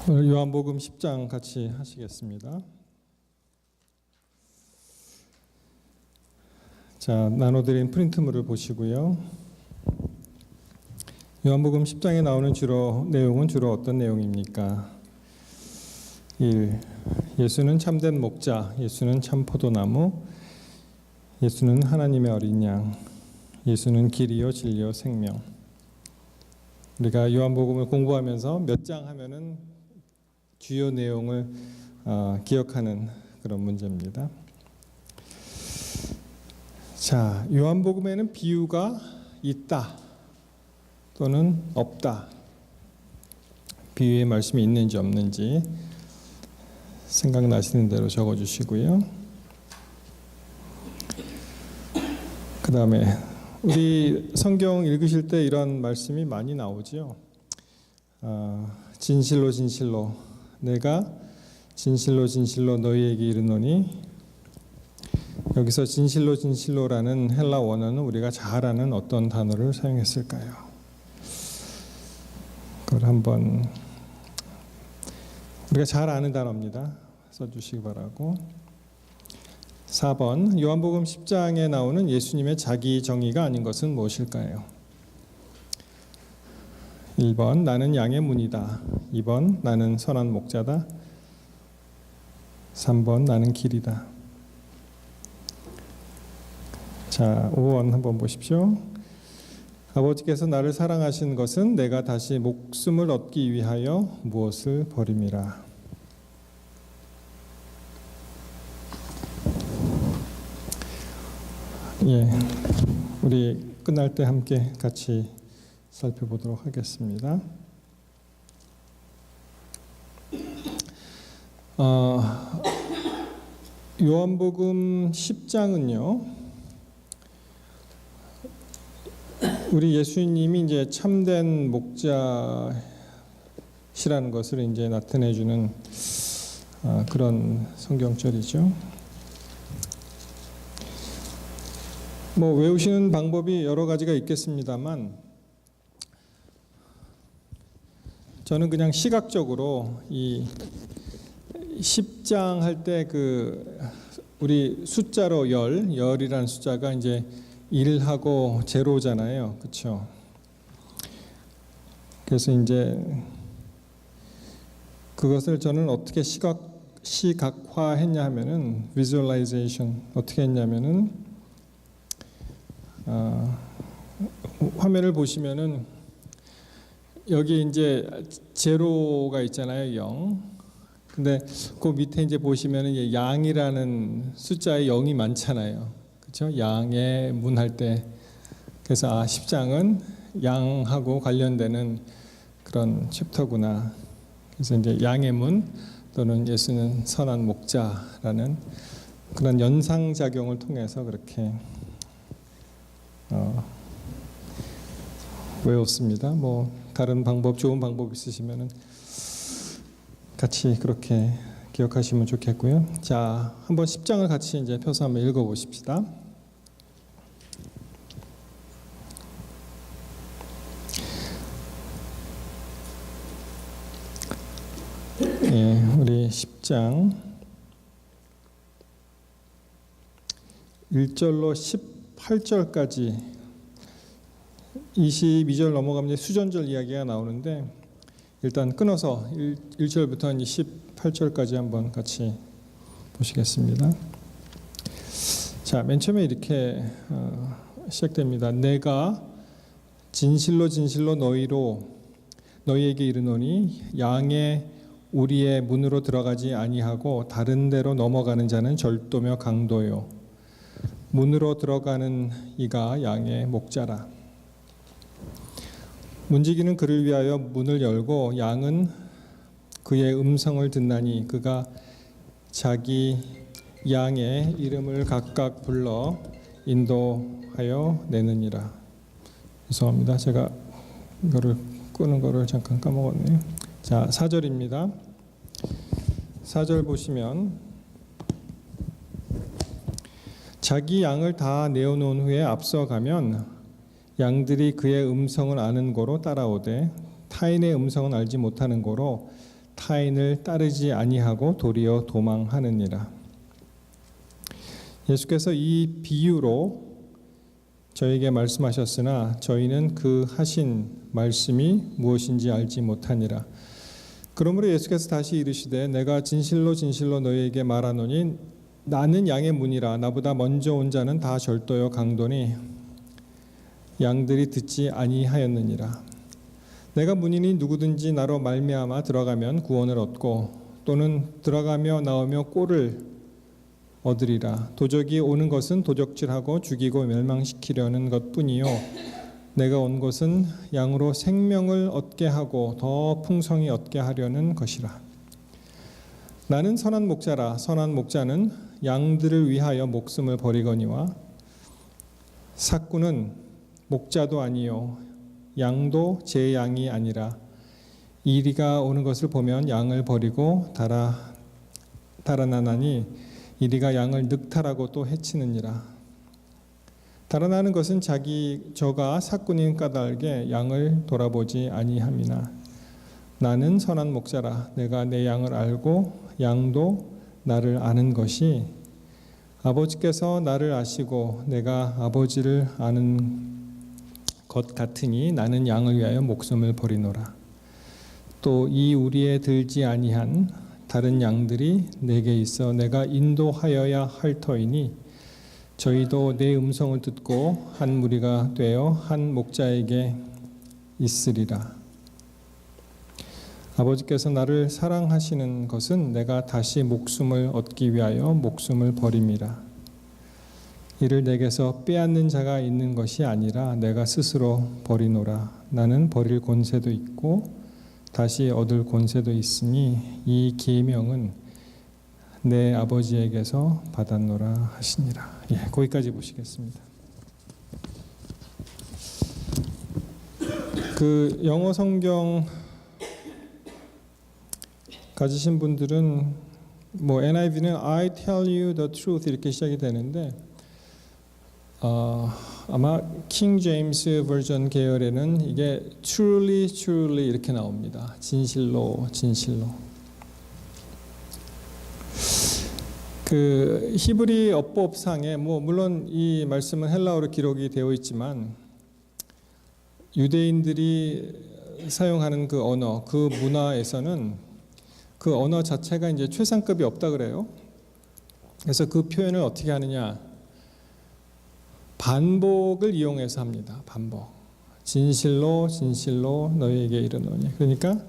오늘 요한복음 10장 같이 하시겠습니다. 자, 나눠드린 프린트물을 보시고요. 요한복음 10장에 나오는 내용은 주로 어떤 내용입니까? 1. 예수는 참된 목자, 예수는 참 포도나무, 예수는 하나님의 어린 양, 예수는 길이요 진리요 생명. 우리가 요한복음을 공부하면서 몇 장 하면은 주요 내용을 기억하는 그런 문제입니다. 자, 요한복음에는 비유가 있다 또는 없다. 비유의 말씀이 있는지 없는지 생각나시는 대로 적어주시고요. 그 다음에 우리 성경 읽으실 때 이런 말씀이 많이 나오죠. 진실로 진실로 내가 진실로 진실로 너희에게 이르노니, 여기서 진실로 진실로라는 헬라 원어는 우리가 잘 아는 어떤 단어를 사용했을까요? 그걸 한번 우리가 잘 아는 단어입니다. 써주시기 바라고. 4번 요한복음 10장에 나오는 예수님의 자기 정의가 아닌 것은 무엇일까요? 1번 나는 양의 문이다. 2번 나는 선한 목자다. 3번 나는 길이다. 자, 5번 한번 보십시오. 아버지께서 나를 사랑하신 것은 내가 다시 목숨을 얻기 위하여 무엇을 버림이라. 예, 우리 끝날 때 함께 같이 살펴보도록 하겠습니다. 요한복음 10장은요, 우리 예수님이 이제 참된 목자시라는 것을 이제 나타내주는 그런 성경절이죠. 뭐 외우시는 방법이 여러 가지가 있겠습니다만, 저는 그냥 시각적으로 이 10장 할 때 우리 숫자로 열이라는 숫자가 이제 1하고 제로잖아요. 그렇죠? 그래서 이제 그것을 저는 어떻게 시각화했냐 하면은 visualization 어떻게 했냐면은 화면을 보시면은 여기 이제 제로가 있잖아요, 0. 근데 그 밑에 이제 보시면은 양이라는 숫자에 0이 많잖아요. 그렇죠? 양의 문 할 때. 그래서 10장은 양하고 관련되는 그런 챕터구나. 그래서 이제 양의 문 또는 예수는 선한 목자라는 그런 연상작용을 통해서 그렇게 외웠습니다. 뭐 다른 방법, 좋은 방법 있으시면은 같이 그렇게 기억하시면 좋겠고요. 자, 한번 10장을 같이 이제 펴서 한번 읽어보십시다. 예, 우리 10장 1절로 18절까지 22절 넘어가면 이제 수전절 이야기가 나오는데, 일단 끊어서 1절부터 18절까지 한번 같이 보시겠습니다. 자, 맨 처음에 이렇게 시작됩니다. 내가 진실로 진실로 너희에게 이르노니 양의 우리의 문으로 들어가지 아니하고 다른 데로 넘어가는 자는 절도며 강도요, 문으로 들어가는 이가 양의 목자라. 문지기는 그를 위하여 문을 열고 양은 그의 음성을 듣나니 그가 자기 양의 이름을 각각 불러 인도하여 내느니라. 죄송합니다. 제가 이거를 끄는 거를 잠깐 까먹었네요. 자, 4절입니다. 4절 보시면 자기 양을 다 내어놓은 후에 앞서가면 양들이 그의 음성을 아는 고로 따라오되 타인의 음성은 알지 못하는 고로 타인을 따르지 아니하고 도리어 도망하느니라. 예수께서 이 비유로 저에게 말씀하셨으나 저희는 그 하신 말씀이 무엇인지 알지 못하니라. 그러므로 예수께서 다시 이르시되 내가 진실로 진실로 너희에게 말하노니 나는 양의 문이라. 나보다 먼저 온 자는 다 절도요 강도니 양들이 듣지 아니하였느니라. 내가 문이니 누구든지 나로 말미암아 들어가면 구원을 얻고 또는 들어가며 나오며 꼴을 얻으리라. 도적이 오는 것은 도적질하고 죽이고 멸망시키려는 것뿐이요 내가 온 것은 양으로 생명을 얻게 하고 더 풍성히 얻게 하려는 것이라. 나는 선한 목자라. 선한 목자는 양들을 위하여 목숨을 버리거니와 삭구는 목자도 아니요 양도 제 양이 아니라 이리가 오는 것을 보면 양을 버리고 달아나나니 이리가 양을 늑탈하고 또 해치느니라. 달아나는 것은 저가 삭군인 까닭에 양을 돌아보지 아니함이나 나는 선한 목자라. 내가 내 양을 알고 양도 나를 아는 것이 아버지께서 나를 아시고 내가 아버지를 아는 것 같으니 나는 양을 위하여 목숨을 버리노라. 또 이 우리에 들지 아니한 다른 양들이 내게 있어 내가 인도하여야 할 터이니 저희도 내 음성을 듣고 한 무리가 되어 한 목자에게 있으리라. 아버지께서 나를 사랑하시는 것은 내가 다시 목숨을 얻기 위하여 목숨을 버림이라. 이를 내게서 빼앗는 자가 있는 것이 아니라 내가 스스로 버리노라. 나는 버릴 권세도 있고 다시 얻을 권세도 있으니 이 계명은 내 아버지에게서 받았노라 하시니라. 거기까지 보시겠습니다. 그 영어 성경 가지신 분들은 뭐 NIV는 I tell you the truth 이렇게 시작이 되는데 아마 킹 제임스 버전 계열에는 이게 truly truly 이렇게 나옵니다. 진실로 진실로. 그 히브리 어법상에 물론 이 말씀은 헬라어로 기록이 되어 있지만 유대인들이 사용하는 그 언어, 그 문화에서는 그 언어 자체가 이제 최상급이 없다 그래요. 그래서 그 표현을 어떻게 하느냐? 반복을 이용해서 합니다. 반복. 진실로 진실로 너희에게 이르노니. 그러니까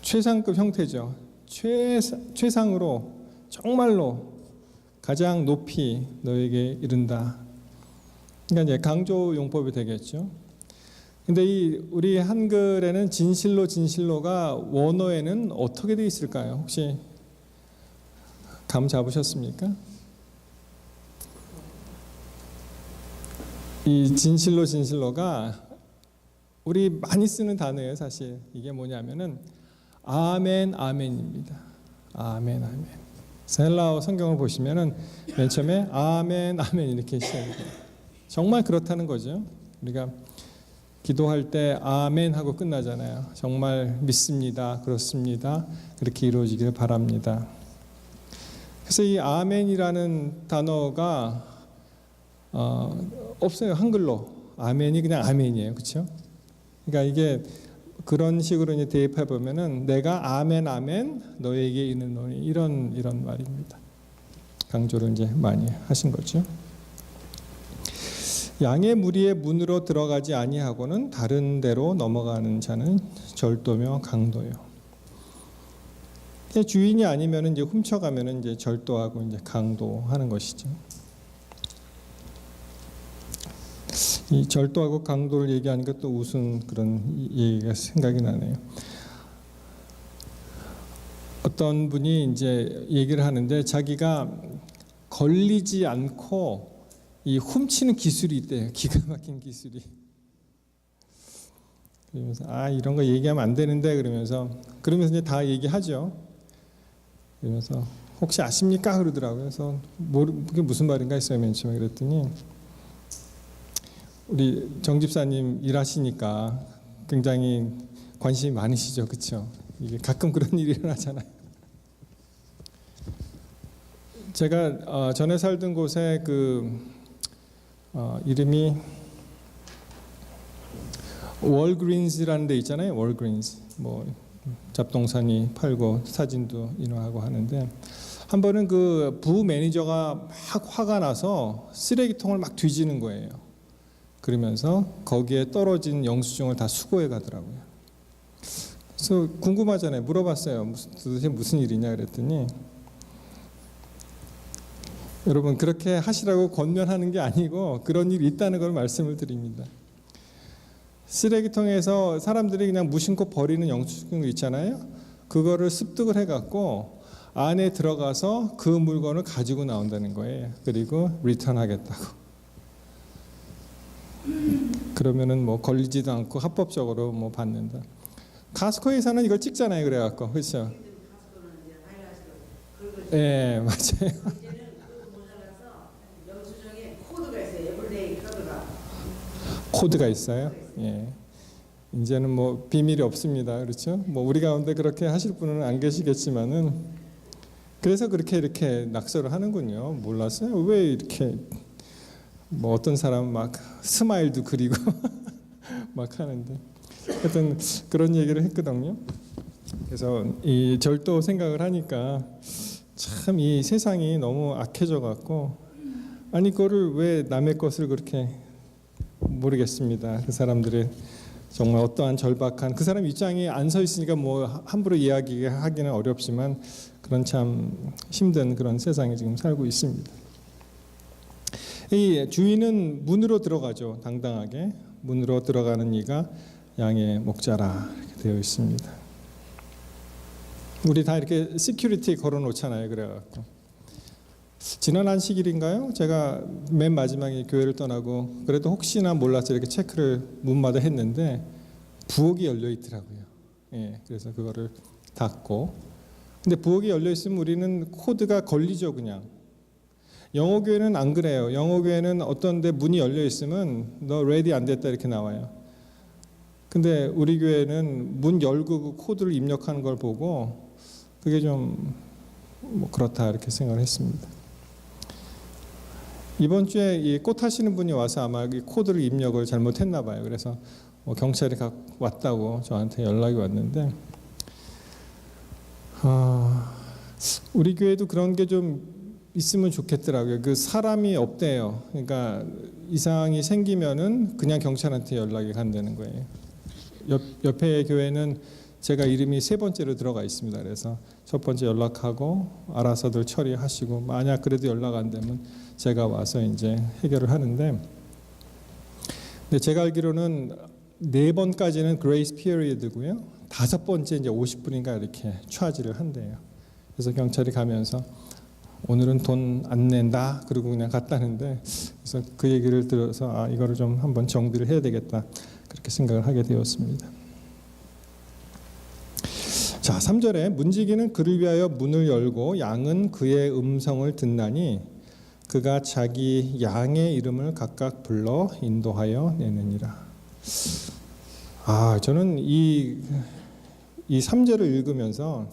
최상급 형태죠. 최상으로 정말로 가장 높이 너희에게 이른다. 그러니까 이제 강조 용법이 되겠죠. 근데 우리 한글에는 진실로 진실로가 원어에는 어떻게 되어 있을까요? 혹시 감 잡으셨습니까? 이 진실로 진실로가 우리 많이 쓰는 단어예요. 사실 이게 뭐냐면은 아멘 아멘입니다. 아멘 아멘. 헬라어 성경을 보시면은 맨 처음에 아멘 아멘 이렇게 시작해요. 정말 그렇다는 거죠. 우리가 기도할 때 아멘 하고 끝나잖아요. 정말 믿습니다. 그렇습니다. 그렇게 이루어지기를 바랍니다. 그래서 이 아멘이라는 단어가 없어요. 한글로 아멘이 그냥 아멘이에요. 그렇죠? 그러니까 이게 그런 식으로 이제 대입해 보면은 내가 아멘 아멘 너에게 이르노니 이런 말입니다. 강조를 이제 많이 하신 거죠. 양의 무리의 문으로 들어가지 아니하고는 다른 데로 넘어가는 자는 절도며 강도요. 주인이 아니면은 이제 훔쳐가면은 이제 절도하고 이제 강도하는 것이죠. 이 절도하고 강도를 얘기하니까 또 무슨 그런 얘기가 생각이 나네요. 어떤 분이 이제 얘기를 하는데 자기가 걸리지 않고 이 훔치는 기술이 있대요. 기가 막힌 기술이. 그러면서 이런 거 얘기하면 안 되는데 그러면서 이제 다 얘기하죠. 그러면서 혹시 아십니까? 그러더라고요. 그래서 그게 무슨 말인가 했어요. 맨 처음에 그랬더니 우리 정 집사님 일하시니까 굉장히 관심이 많으시죠, 그렇죠? 이게 가끔 그런 일이 일어나잖아요. 제가 전에 살던 곳에 이름이 월그린즈라는 데 있잖아요. 월그린즈 뭐 잡동사니 팔고 사진도 인화하고 하는데, 한 번은 그 부 매니저가 막 화가 나서 쓰레기통을 막 뒤지는 거예요. 그러면서 거기에 떨어진 영수증을 다 수거해 가더라고요. 그래서 궁금하잖아요. 물어봤어요. 도대체 무슨 일이냐 그랬더니, 여러분 그렇게 하시라고 권면하는 게 아니고 그런 일이 있다는 걸 말씀을 드립니다. 쓰레기통에서 사람들이 그냥 무심코 버리는 영수증 있잖아요. 그거를 습득을 해갖고 안에 들어가서 그 물건을 가지고 나온다는 거예요. 그리고 리턴하겠다고. 그러면은 뭐 걸리지도 않고 합법적으로 뭐 받는다. 가스코에서는 이걸 찍잖아요. 그래갖고 그렇죠. 예, 맞아요. 코드가 있어요. 예. 이제는 뭐 비밀이 없습니다. 그렇죠? 뭐 우리 가운데 그렇게 하실 분은 안 계시겠지만은, 그래서 그렇게 이렇게 낙서를 하는군요. 몰랐어요. 왜 이렇게 뭐 어떤 사람 막 스마일도 그리고 막 하는데, 하여튼 그런 얘기를 했거든요. 그래서 이 절도 생각을 하니까 참 이 세상이 너무 악해져 갖고, 아니 그거를 왜 남의 것을 그렇게, 모르겠습니다. 그 사람들의 정말 어떠한 절박한, 그 사람 입장에 안 서 있으니까 뭐 함부로 이야기하기는 어렵지만 그런 참 힘든 그런 세상에 지금 살고 있습니다. 이 주인은 문으로 들어가죠. 당당하게 문으로 들어가는 이가 양의 목자라 이렇게 되어 있습니다. 우리 다 이렇게 시큐리티 걸어 놓잖아요. 그래갖고 지난 안식일인가요? 제가 맨 마지막에 교회를 떠나고 그래도 혹시나 몰라서 이렇게 체크를 문마다 했는데 부엌이 열려 있더라고요. 예, 그래서 그거를 닫고. 근데 부엌이 열려 있으면 우리는 코드가 걸리죠, 그냥. 영어 교회는 안 그래요. 영어 교회는 어떤데 문이 열려 있으면 너 레디 안 됐다 이렇게 나와요. 근데 우리 교회는 문 열고 그 코드를 입력하는 걸 보고 그게 좀 뭐 그렇다 이렇게 생각을 했습니다. 이번 주에 이 꽃 하시는 분이 와서 아마 이 코드를 입력을 잘못했나 봐요. 그래서 뭐 경찰이 왔다고 저한테 연락이 왔는데, 우리 교회도 그런 게 좀 있으면 좋겠더라고요. 그 사람이 없대요. 그러니까 이상이 생기면은 그냥 경찰한테 연락이 간다는 거예요. 옆에 교회는 제가 이름이 3번째로 들어가 있습니다. 그래서 첫 번째 연락하고 알아서들 처리하시고, 만약 그래도 연락 안 되면 제가 와서 이제 해결을 하는데, 근데 제가 알기로는 4번까지는 그레이스 피어리드고요. 5번째 이제 50분인가 이렇게 차지를 한대요. 그래서 경찰이 가면서 오늘은 돈 안 낸다 그러고 그냥 갔다는데, 그래서 그 얘기를 들어서 이거를 좀 한번 정비를 해야 되겠다 그렇게 생각을 하게 되었습니다. 자, 3절에 문지기는 그를 위하여 문을 열고 양은 그의 음성을 듣나니 그가 자기 양의 이름을 각각 불러 인도하여 내느니라. 저는 이 3절을 읽으면서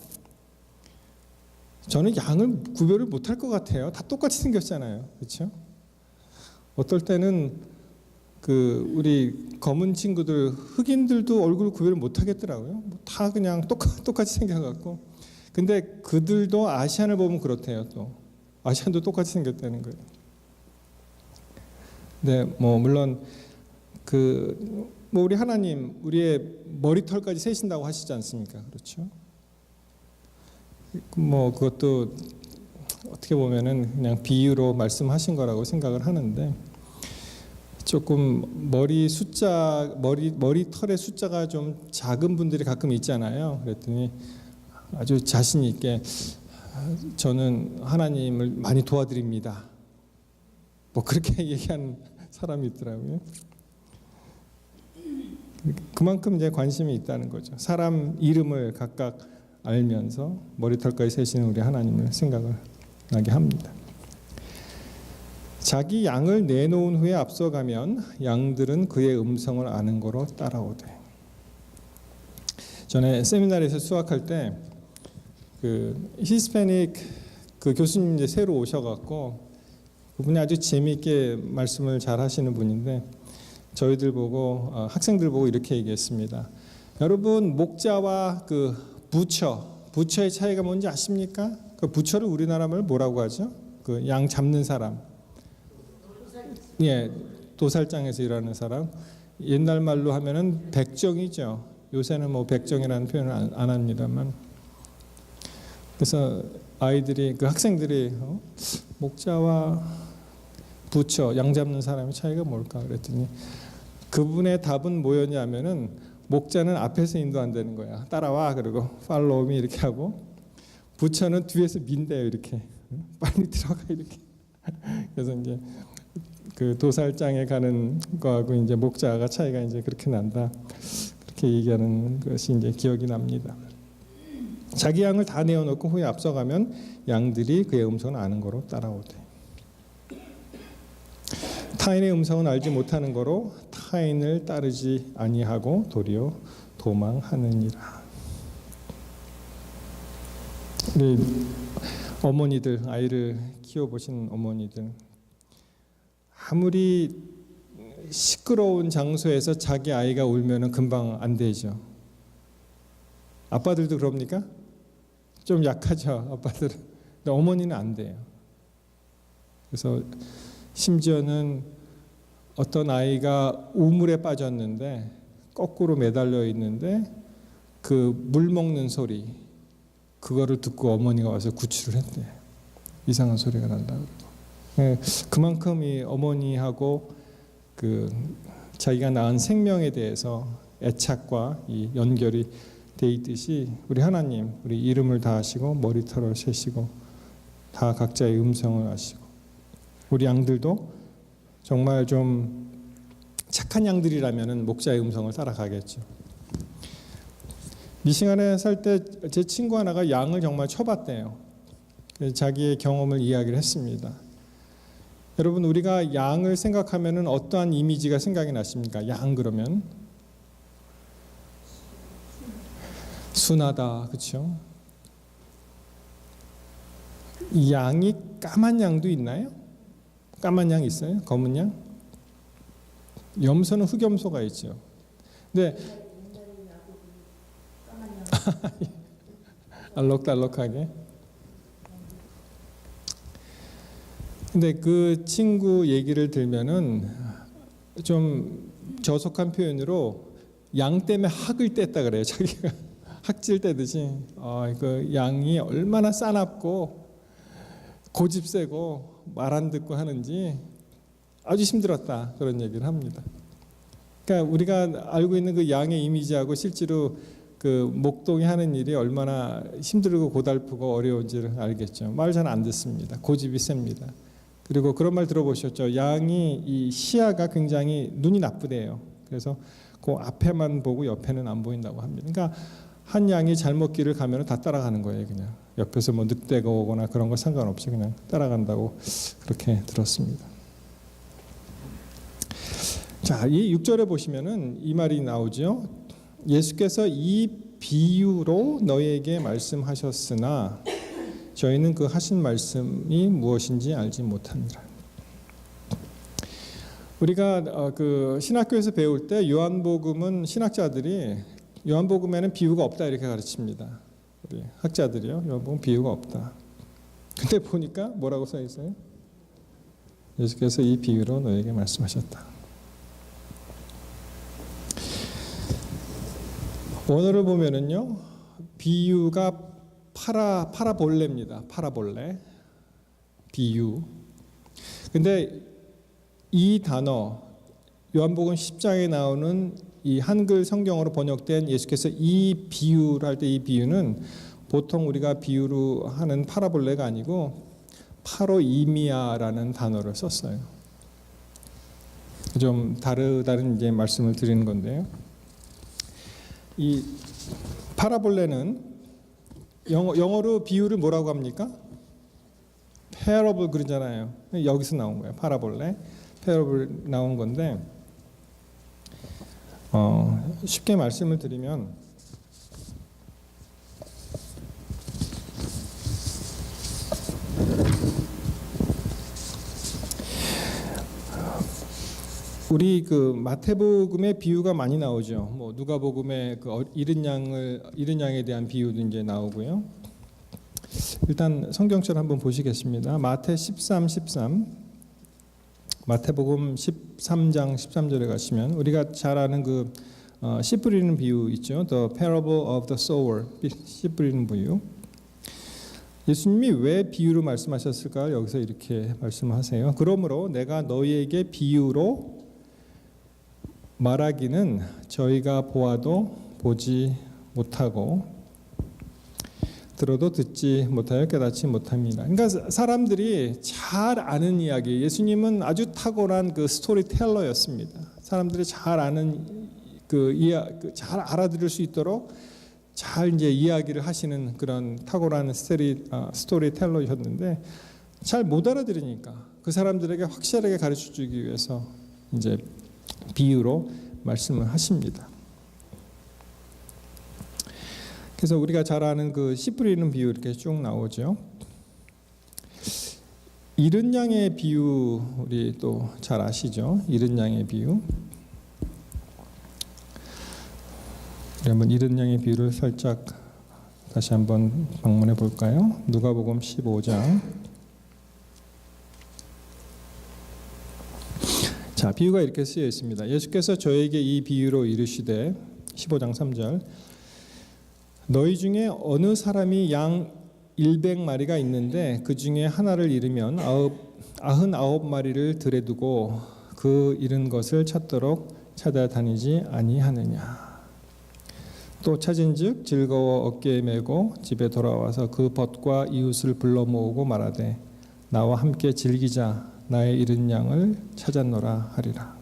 저는 양을 구별을 못할 것 같아요. 다 똑같이 생겼잖아요. 그렇죠? 어떨 때는 우리 검은 친구들, 흑인들도 얼굴 구별을 못 하겠더라고요. 다 그냥 똑같이 생겨갖고. 근데 그들도 아시안을 보면 그렇대요. 또 아시안도 똑같이 생겼다는 거예요. 네, 뭐 물론 우리 하나님 우리의 머리털까지 세신다고 하시지 않습니까? 그렇죠? 뭐 그것도 어떻게 보면은 그냥 비유로 말씀하신 거라고 생각을 하는데, 조금 머리털의 숫자가 좀 작은 분들이 가끔 있잖아요. 그랬더니 아주 자신 있게 저는 하나님을 많이 도와드립니다. 뭐 그렇게 얘기하는 사람이 있더라고요. 그만큼 이제 관심이 있다는 거죠. 사람 이름을 각각 알면서 머리털까지 세시는 우리 하나님을 생각을 나게 합니다. 자기 양을 내놓은 후에 앞서가면 양들은 그의 음성을 아는 거로 따라오되. 전에 세미나리에서 수학할 때 그 히스패닉 그 교수님 이제 새로 오셔갖고 그분이 아주 재미있게 말씀을 잘 하시는 분인데 저희들 보고 학생들 보고 이렇게 얘기했습니다. 여러분 목자와 그 부처의 차이가 뭔지 아십니까? 그 부처를 우리나라 말 뭐라고 하죠? 그 양 잡는 사람. 예, 도살장에서 일하는 사람. 옛날 말로 하면은 백정이죠. 요새는 뭐 백정이라는 표현을 안 합니다만. 그래서 아이들이 그 학생들이 목자와 부처 양 잡는 사람의 차이가 뭘까 그랬더니 그분의 답은 뭐였냐면은 목자는 앞에서 인도한다는 거야. 따라와 그러고 팔로우 미 이렇게 하고 부처는 뒤에서 민대요 이렇게 빨리 들어가 이렇게. 그래서 이제 그 도살장에 가는 거하고 이제 목자가 차이가 이제 그렇게 난다. 그렇게 얘기하는 것이 이제 기억이 납니다. 자기 양을 다 내어놓고 후에 앞서가면 양들이 그의 음성을 아는 거로 따라오대. 타인의 음성은 알지 못하는 거로 타인을 따르지 아니하고 도리어 도망하느니라. 우리 어머니들 아이를 키워보신 어머니들 아무리 시끄러운 장소에서 자기 아이가 울면은 금방 안 되죠. 아빠들도 그럽니까? 좀 약하죠 아빠들은. 근데 어머니는 안 돼요. 그래서 심지어는 어떤 아이가 우물에 빠졌는데 거꾸로 매달려 있는데 그 물 먹는 소리 그거를 듣고 어머니가 와서 구출을 했대요. 이상한 소리가 난다 그러고. 그만큼 이 어머니하고 그 자기가 낳은 생명에 대해서 애착과 이 연결이 돼 있듯이 우리 하나님 우리 이름을 다 아시고 머리털을 세시고 다 각자의 음성을 아시고 우리 양들도 정말 좀 착한 양들이라면은 목자의 음성을 따라가겠죠. 미시간에 살 때 제 친구 하나가 양을 정말 쳐봤대요. 자기의 경험을 이야기를 했습니다. 여러분 우리가 양을 생각하면은 어떠한 이미지가 생각이 나십니까? 양 그러면 순하다, 그렇죠? 양이 까만 양도 있나요? 까만 양 있어요? 검은 양? 염소는 흑염소가 있죠. 근데 알록달록하게. 근데 그 친구 얘기를 들면은 좀 저속한 표현으로 양 때문에 학을 뗐다 그래요. 자기가 학질 떼듯이. 그 양이 얼마나 싸납고 고집세고 말 안 듣고 하는지 아주 힘들었다 그런 얘기를 합니다. 그러니까 우리가 알고 있는 그 양의 이미지하고 실제로 그 목동이 하는 일이 얼마나 힘들고 고달프고 어려운지를 알겠죠. 말 잘 안 듣습니다. 고집이 셉니다. 그리고 그런 말 들어보셨죠? 양이 이 시야가 굉장히 눈이 나쁘대요. 그래서 그 앞에만 보고 옆에는 안 보인다고 합니다. 그러니까 한 양이 잘못 길을 가면 다 따라가는 거예요. 그냥 옆에서 뭐 늑대가 오거나 그런 거 상관없이 그냥 따라간다고 그렇게 들었습니다. 자, 이 6절에 보시면은 이 말이 나오죠. 예수께서 이 비유로 너희에게 말씀하셨으나 저희는 그 하신 말씀이 무엇인지 알지 못합니다. 우리가 그 신학교에서 배울 때 요한복음은 신학자들이 요한복음에는 비유가 없다 이렇게 가르칩니다. 우리 학자들이요. 요한복음 비유가 없다. 근데 보니까 뭐라고 써 있어요? 예수께서 이 비유로 너에게 말씀하셨다. 원어를 보면은요. 비유가 파라볼레입니다. 파라볼레. 비유. 근데 이 단어 요한복음 10장에 나오는 이 한글 성경어로 번역된 예수께서 이 비유를 할 때 이 비유는 보통 우리가 비유로 하는 파라볼레가 아니고 파로이미아라는 단어를 썼어요. 좀 다른 이제 말씀을 드리는 건데요. 이 파라볼레는 영어로 비유를 뭐라고 합니까? parable 그러잖아요. 여기서 나온 거예요. 파라볼레. parable 나온 건데 쉽게 말씀을 드리면 우리 그 마태복음의 비유가 많이 나오죠. 뭐 누가복음의 그 잃은 양에 대한 비유도 이제 나오고요. 일단 성경처럼 한번 보시겠습니다. 마태 13. 마태복음 13장 13절에 가시면 우리가 잘 아는 그 씨 뿌리는 비유 있죠. The parable of the sower. 씨 뿌리는 비유. 예수님이 왜 비유로 말씀하셨을까? 여기서 이렇게 말씀하세요. 그러므로 내가 너희에게 비유로 말하기는 저희가 보아도 보지 못하고 들어도 듣지 못하여 깨닫지 못합니다. 그러니까 사람들이 잘 아는 이야기. 예수님은 아주 탁월한 그 스토리텔러였습니다. 사람들이 잘 아는 잘 알아들을 수 있도록 잘 이제 이야기를 하시는 그런 탁월한 스토리텔러셨는데 잘 못 알아들으니까 그 사람들에게 확실하게 가르쳐 주기 위해서 이제 비유로 말씀을 하십니다. 그래서 우리가 잘 아는 그 씨 뿌리는 비유 이렇게 쭉 나오죠. 잃은 양의 비유 우리 또 잘 아시죠? 잃은 양의 비유. 한번 잃은 양의 비유를 살짝 다시 한번 방문해 볼까요? 누가복음 15장. 자, 비유가 이렇게 쓰여 있습니다. 예수께서 저에게 이 비유로 이르시되 15장 3절 너희 중에 어느 사람이 양 100마리가 있는데 그 중에 하나를 잃으면 99마리를 들에 두고 그 잃은 것을 찾도록 찾아다니지 아니하느냐. 또 찾은즉 즐거워 어깨에 메고 집에 돌아와서 그 벗과 이웃을 불러 모으고 말하되 나와 함께 즐기자 나의 잃은 양을 찾았노라 하리라.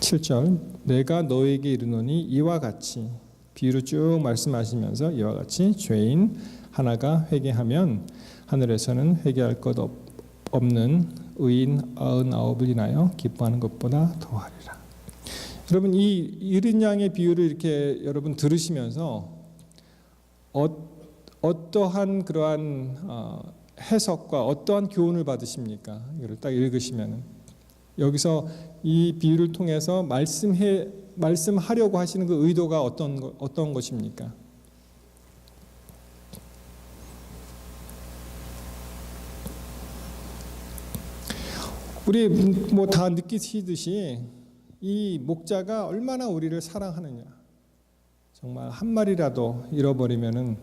7절 내가 너에게 이르노니 이와 같이 비유를 쭉 말씀하시면서 이와 같이 죄인 하나가 회개하면 하늘에서는 회개할 것 없는 의인 99을 인하여 기뻐하는 것보다 더하리라. 여러분 이 잃은 양의 비유를 이렇게 여러분 들으시면서 어떠한 그러한 해석과 어떠한 교훈을 받으십니까? 이걸 딱 읽으시면은 여기서 이 비유를 통해서 말씀하려고 하시는 그 의도가 어떤 것입니까? 우리 뭐 다 느끼시듯이 이 목자가 얼마나 우리를 사랑하느냐. 정말 한 마리라도 잃어버리면은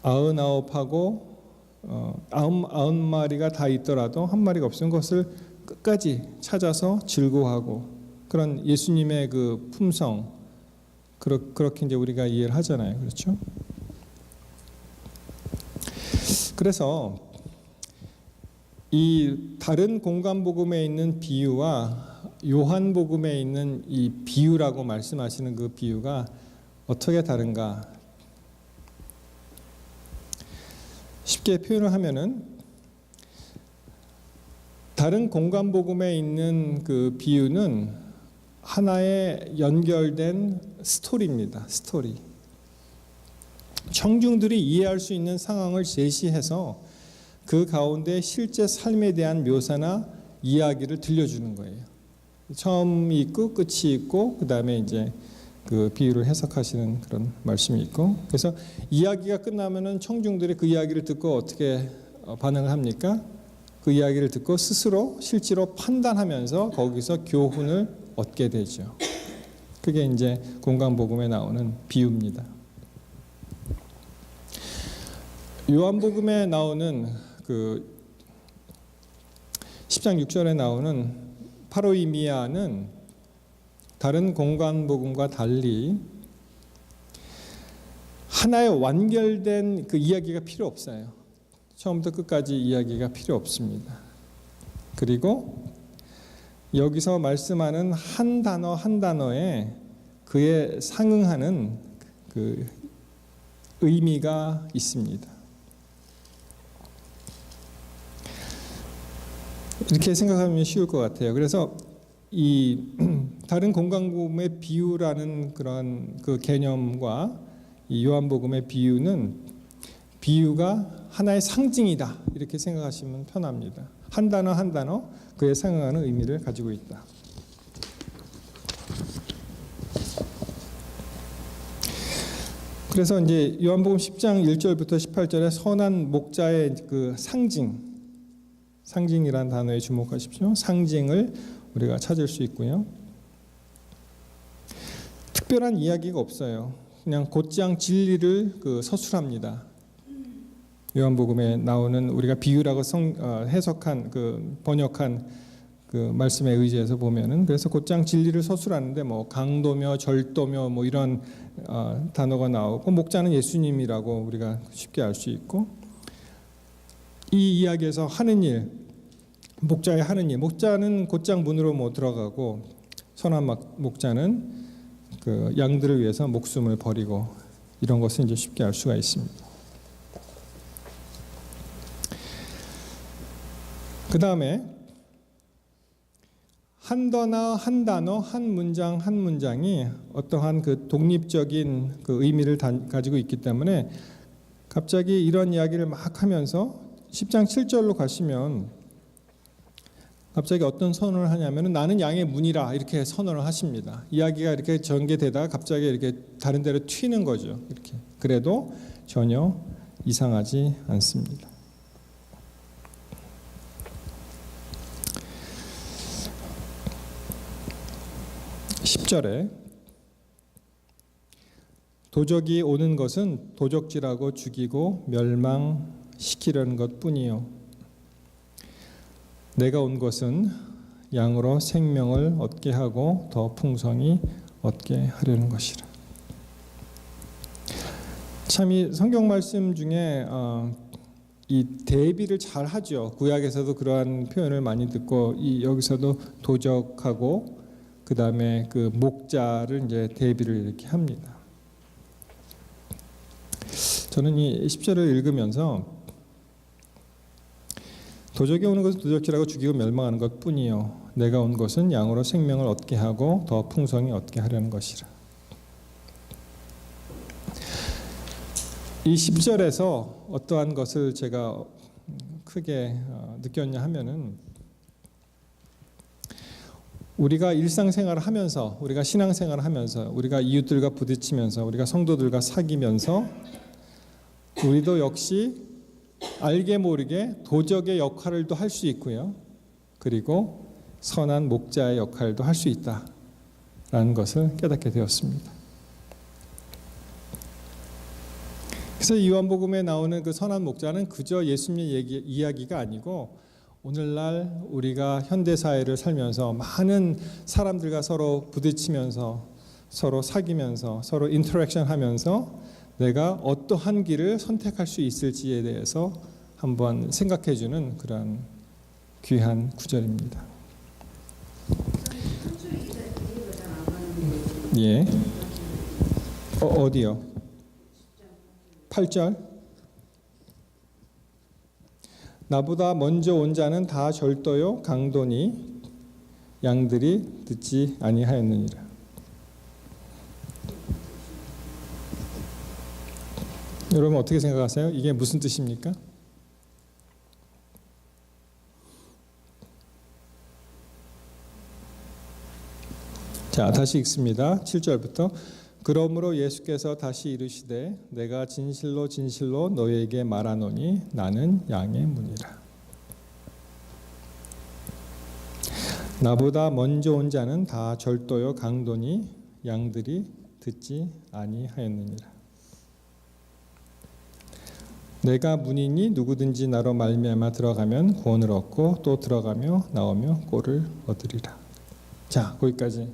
99하고 99마리가 다 있더라도 한 마리가 없으면 그것을 끝까지 찾아서 즐거워하고 그런 예수님의 그 품성 그렇게 이제 우리가 이해를 하잖아요. 그렇죠? 그래서 이 다른 공간복음에 있는 비유와 요한복음에 있는 이 비유라고 말씀하시는 그 비유가 어떻게 다른가? 쉽게 표현을 하면은 다른 공간복음에 있는 그 비유는 하나의 연결된 스토리입니다. 스토리. 청중들이 이해할 수 있는 상황을 제시해서 그 가운데 실제 삶에 대한 묘사나 이야기를 들려주는 거예요. 처음이 있고 끝이 있고 그 다음에 이제 그 비유를 해석하시는 그런 말씀이 있고 그래서 이야기가 끝나면은 청중들이 그 이야기를 듣고 어떻게 반응을 합니까? 그 이야기를 듣고 스스로 실제로 판단하면서 거기서 교훈을 얻게 되죠. 그게 이제 공간복음에 나오는 비유입니다. 요한복음에 나오는 그 10장 6절에 나오는 파로이미아는 다른 공간복음과 달리 하나의 완결된 그 이야기가 필요 없어요. 처음부터 끝까지 이야기가 필요 없습니다. 그리고 여기서 말씀하는 한 단어 한 단어에 그에 상응하는 그 의미가 있습니다. 이렇게 생각하면 쉬울 것 같아요. 그래서 이 다른 공간복음의 비유라는 그런 그 개념과 이 요한복음의 비유는 비유가 하나의 상징이다 이렇게 생각하시면 편합니다. 한 단어 한 단어 그에 상응하는 의미를 가지고 있다. 그래서 이제 요한복음 10장 1절부터 18절에 선한 목자의 그 상징이라는 단어에 주목하십시오. 상징을 우리가 찾을 수 있고요. 특별한 이야기가 없어요. 그냥 곧장 진리를 서술합니다. 요한복음에 나오는 우리가 비유라고 해석한 번역한 말씀에 의지해서 보면은 그래서 곧장 진리를 서술하는데 뭐 강도며 절도며 뭐 이런 단어가 나오고 목자는 예수님이라고 우리가 쉽게 알 수 있고 이 이야기에서 하는 일 목자의 하는 일 목자는 곧장 문으로 뭐 들어가고 선한 목자는 그 양들을 위해서 목숨을 버리고 이런 것을 이제 쉽게 알 수가 있습니다. 그 다음에 한 단어, 한 문장, 한 문장이 어떠한 그 독립적인 그 의미를 가지고 있기 때문에 갑자기 이런 이야기를 막 하면서 10장 7절로 가시면 갑자기 어떤 선언을 하냐면은 나는 양의 문이라 이렇게 선언을 하십니다. 이야기가 이렇게 전개되다가 갑자기 이렇게 다른 데로 튀는 거죠. 이렇게. 그래도 전혀 이상하지 않습니다. (10절에) 도적이 오는 것은 도적질하고 죽이고 멸망시키려는 것뿐이요 내가 온 것은 양으로 생명을 얻게 하고 더 풍성히 얻게 하려는 것이라. 참 이 성경 말씀 중에 이 대비를 잘 하죠. 구약에서도 그러한 표현을 많이 듣고 여기서도 도적하고 그 다음에 그 목자를 이제 대비를 이렇게 합니다. 저는 이 10절을 읽으면서 도적이 오는 것은 도적질하고 죽이고 멸망하는 것뿐이요 내가 온 것은 양으로 생명을 얻게 하고 더 풍성히 얻게 하려는 것이라. 이 10절에서 어떠한 것을 제가 크게 느꼈냐 하면은 우리가 일상생활을 하면서 우리가 신앙생활을 하면서 우리가 이웃들과 부딪히면서 우리가 성도들과 사귀면서 우리도 역시 알게 모르게 도적의 역할도 할 수 있고요. 그리고 선한 목자의 역할도 할 수 있다라는 것을 깨닫게 되었습니다. 그래서 요한복음에 나오는 그 선한 목자는 그저 예수님의 이야기가 아니고 오늘날 우리가 현대사회를 살면서 많은 사람들과 서로 부딪히면서 서로 사귀면서 서로 인터랙션 하면서 내가 어떠한 길을 선택할 수 있을지에 대해서 한번 생각해주는 그런 귀한 구절입니다. 예. 어디요? 8절. 나보다 먼저 온 자는 다 절도요 강도니 양들이 듣지 아니하였느니라. 여러분 어떻게 생각하세요? 이게 무슨 뜻입니까? 자, 다시 읽습니다. 7절부터 그러므로 예수께서 다시 이르시되 내가 진실로 진실로 너희에게 말하노니 나는 양의 문이라. 나보다 먼저 온 자는 다 절도요 강도니 양들이 듣지 아니하였느니라. 내가 문이니 누구든지 나로 말미암아 들어가면 구원을 얻고 또 들어가며 나오며 꼴을 얻으리라. 자, 거기까지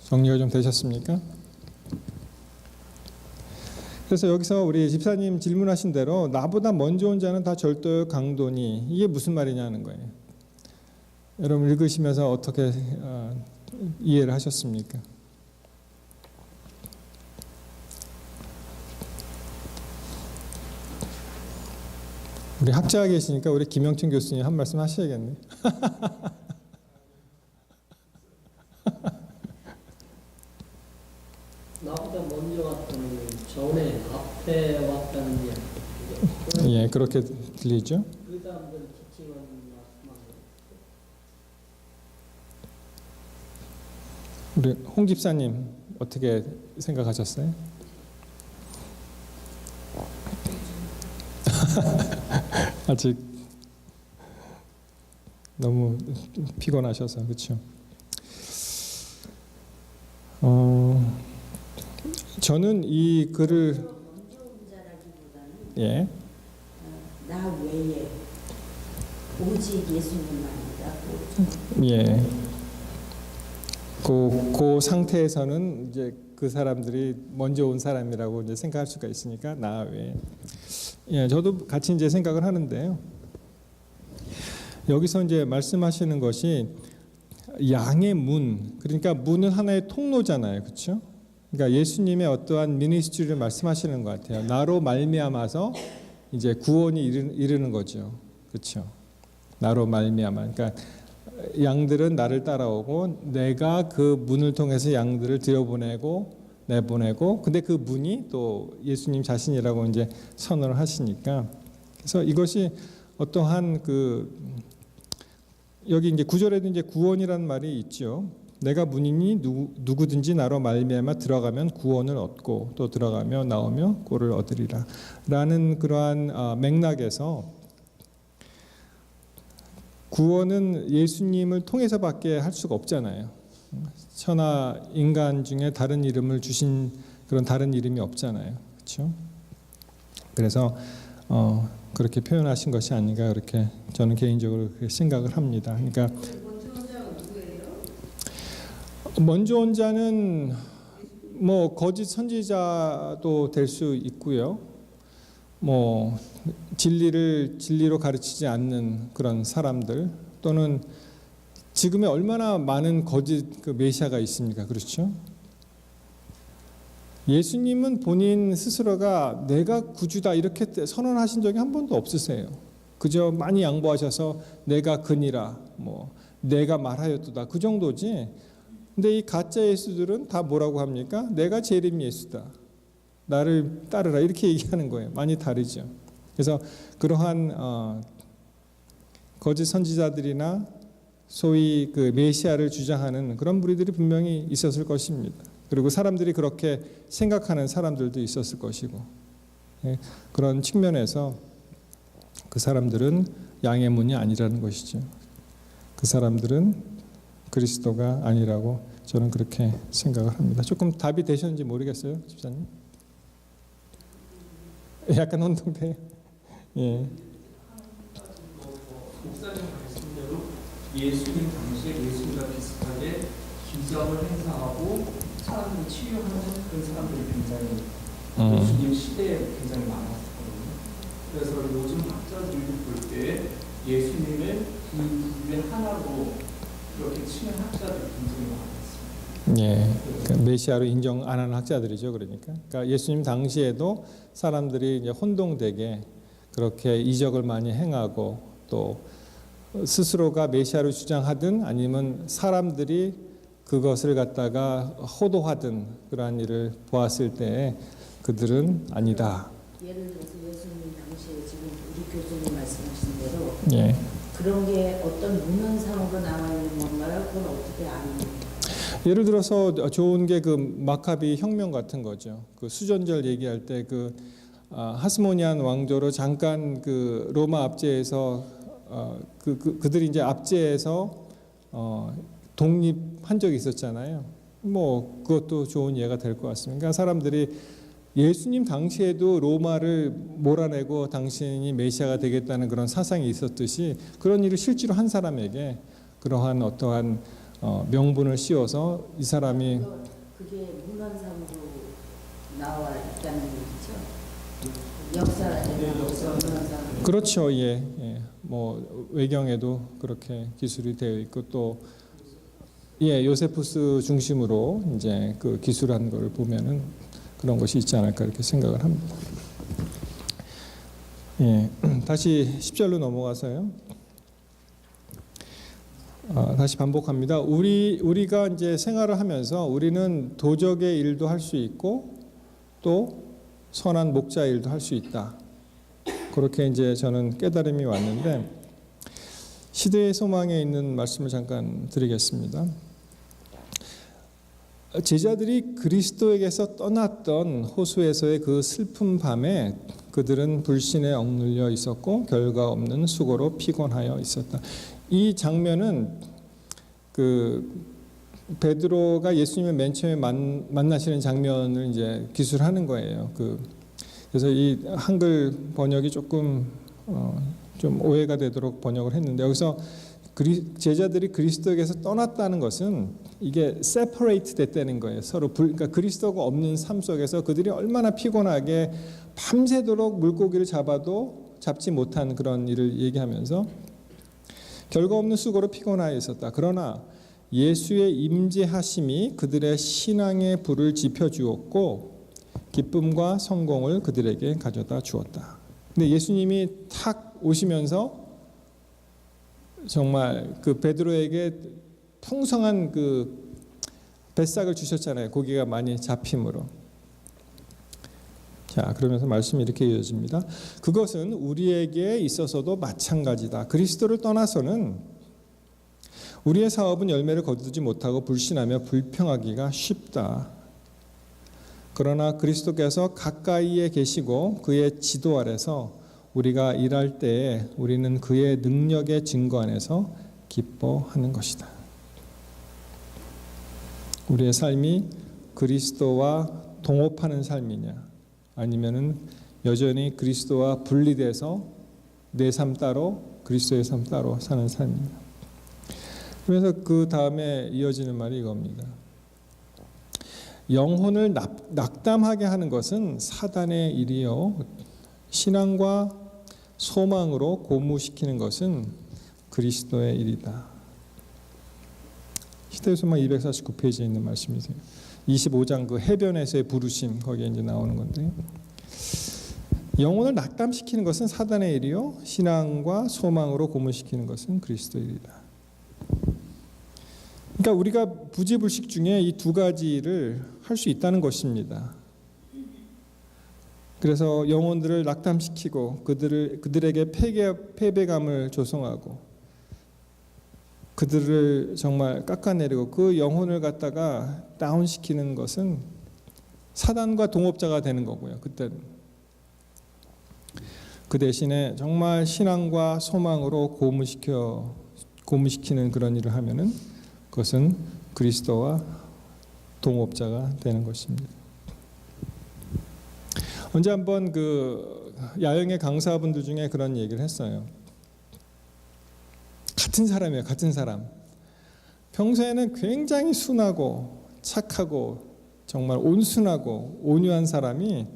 정리가 좀 되셨습니까? 그래서 여기서 우리 집사님 질문하신 대로 나보다 먼저 온 자는 다 절도요 강도니 이게 무슨 말이냐는 거예요. 여러분 읽으시면서 어떻게 이해를 하셨습니까? 우리 학자가 계시니까 우리 김영춘 교수님 한 말씀 하셔야겠네. 나보다 먼저 왔다는 전에 앞에 왔다는 이야기. 예, 그렇게 들리죠. 그 사람들 지칭하는 우리 홍 집사님 어떻게 생각하셨어요? 아직 너무 피곤하셔서 그렇죠. 저는 이 글을 예. 나 외에 오직 예수님만이라고. 예. 그 상태에서는 이제 그 사람들이 먼저 온 사람이라고 이제 생각할 수가 있으니까 나 외에. 예, 저도 같이 이제 생각을 하는데요. 여기서 이제 말씀하시는 것이 양의 문, 그러니까 문은 하나의 통로잖아요, 그렇죠? 그러니까 예수님의 어떠한 미니스트리를 말씀하시는 것 같아요. 나로 말미암아서 이제 구원이 이르는 거죠, 그렇죠? 나로 말미암아. 그러니까 양들은 나를 따라오고 내가 그 문을 통해서 양들을 들여보내고 내보내고, 근데 그 문이 또 예수님 자신이라고 이제 선언을 하시니까, 그래서 이것이 어떠한 여기 이제 구절에도 이제 구원이라는 말이 있죠. 내가 문이니 누구든지 나로 말미암아 들어가면 구원을 얻고 또 들어가며 나오며 꼴을 얻으리라 라는 그러한 맥락에서 구원은 예수님을 통해서밖에 할 수가 없잖아요. 천하 인간 중에 다른 이름을 주신 그런 다른 이름이 없잖아요, 그렇죠? 그래서 그렇게 표현하신 것이 아닌가 그렇게 저는 개인적으로 그렇게 생각을 합니다. 그러니까 먼저 온 자는 뭐 거짓 선지자도 될 수 있고요. 뭐 진리로 가르치지 않는 그런 사람들, 또는 지금에 얼마나 많은 거짓 메시아가 있습니까? 그렇죠? 예수님은 본인 스스로가 내가 구주다 이렇게 선언하신 적이 한 번도 없으세요. 그저 많이 양보하셔서 내가 그니라, 뭐 내가 말하였도다, 그 정도지. 근데 이 가짜 예수들은 다 뭐라고 합니까? 내가 재림 예수다, 나를 따르라, 이렇게 얘기하는 거예요. 많이 다르죠. 그래서 그러한 거짓 선지자들이나 소위 그 메시아를 주장하는 그런 무리들이 분명히 있었을 것입니다. 그리고 사람들이 그렇게 생각하는 사람들도 있었을 것이고, 그런 측면에서 그 사람들은 양의 문이 아니라는 것이죠. 그 사람들은 그리스도가 아니라고 저는 그렇게 생각을 합니다. 조금 답이 되셨는지 모르겠어요, 집사님. 약간 혼동돼요. 예. 목사님 말씀대로 예수님 당시에 예수님과 비슷하게 기적을 행사하고 사람들을 치유하는 그런 사람들이 굉장히 예수님 시대에 굉장히 많았거든요. 그래서 요즘 학자들이 볼 때 예수님을 그 중에 하나로 이렇게 치는 학자들이 굉장히 많았습니다. 예, 그러니까 메시아로 인정 안 하는 학자들이죠. 그러니까 예수님 당시에도 사람들이 이제 혼동되게 그렇게 이적을 많이 행하고 또 스스로가 메시아로 주장하든 아니면 사람들이 그것을 갖다가 호도하든 그러한 일을 보았을 때 그들은 아니다. 예를 들어서 예수님 당시에 지금 우리 교수님 말씀하신 대로 예. 그런 게 어떤 문헌상으로 나와 있는 건가를 그걸 어떻게 아는 거예요? 예를 들어서 좋은 게 그 마카비 혁명 같은 거죠. 그 수전절 얘기할 때 하스모니안 왕조로 잠깐 그 로마 압제에서 그들이 이제 압제에서 독립한 적이 있었잖아요. 뭐 그것도 좋은 예가 될 것 같습니다. 그러니까 사람들이 예수님 당시에도 로마를 몰아내고 당신이 메시아가 되겠다는 그런 사상이 있었듯이 그런 일을 실제로 한 사람에게 그러한 어떠한 명분을 씌워서 이 사람이 그게 문헌상으로 나와 있다는 얘기죠. 역사상으로. 그렇죠. 예. 뭐 외경에도 그렇게 기술이 되어 있고 또 요세푸스 중심으로 이제 그 기술한 걸 보면은 그런 것이 있지 않을까 이렇게 생각을 합니다. 예. 다시 10절로 넘어가서요. 다시 반복합니다. 우리가 이제 생활을 하면서 우리는 도적의 일도 할 수 있고 또 선한 목자 일도 할 수 있다. 그렇게 이제 저는 깨달음이 왔는데 시대의 소망에 있는 말씀을 잠깐 드리겠습니다. 제자들이 그리스도에게서 떠났던 호수에서의 그 슬픈 밤에 그들은 불신에 억눌려 있었고 결과 없는 수고로 피곤하여 있었다. 이 장면은 그 베드로가 예수님을 맨 처음에 만나시는 장면을 이제 기술하는 거예요. 그래서 이 한글 번역이 조금 좀 오해가 되도록 번역을 했는데, 여기서 제자들이 그리스도에게서 떠났다는 것은 이게 separate 됐다는 거예요. 서로 그러니까 그리스도가 없는 삶 속에서 그들이 얼마나 피곤하게 밤새도록 물고기를 잡아도 잡지 못한 그런 일을 얘기하면서 결과 없는 수고로 피곤하여 있었다. 그러나 예수의 임재하심이 그들의 신앙의 불을 지펴주었고 기쁨과 성공을 그들에게 가져다 주었다. 근데 예수님이 탁 오시면서 정말 그 베드로에게 풍성한 그 뱃삭을 주셨잖아요. 고기가 많이 잡힘으로. 자, 그러면서 말씀이 이렇게 이어집니다. 그것은 우리에게 있어서도 마찬가지다. 그리스도를 떠나서는 우리의 사업은 열매를 거두지 못하고 불신하며 불평하기가 쉽다. 그러나 그리스도께서 가까이에 계시고 그의 지도 아래서 우리가 일할 때에 우리는 그의 능력의 증거 안에서 기뻐하는 것이다. 우리의 삶이 그리스도와 동업하는 삶이냐, 아니면은 여전히 그리스도와 분리돼서 내 삶 따로 그리스도의 삶 따로 사는 삶이냐. 그래서 그 다음에 이어지는 말이 이겁니다. 영혼을 낙담하게 하는 것은 사단의 일이요 신앙과 소망으로 고무시키는 것은 그리스도의 일이다. 시대소망 249페이지에 있는 말씀이세요. 25장 그 해변에서의 부르심, 거기에 이제 나오는 건데, 영혼을 낙담시키는 것은 사단의 일이요 신앙과 소망으로 고무시키는 것은 그리스도의 일이다. 그러니까 우리가 부지불식 중에 이 두 가지를 할 수 있다는 것입니다. 그래서 영혼들을 낙담시키고 그들에게 패배감을 조성하고 그들을 정말 깎아내리고 그 영혼을 갖다가 다운시키는 것은 사단과 동업자가 되는 거고요. 그때는 그 대신에 정말 신앙과 소망으로 고무시키는 그런 일을 하면은 그것은 그리스도와 동업자가 되는 것입니다. 언제 한번 그 야영의 강사분들 중에 그런 얘기를 했어요. 같은 사람이에요. 같은 사람. 평소에는 굉장히 순하고 착하고 정말 온순하고 온유한 사람이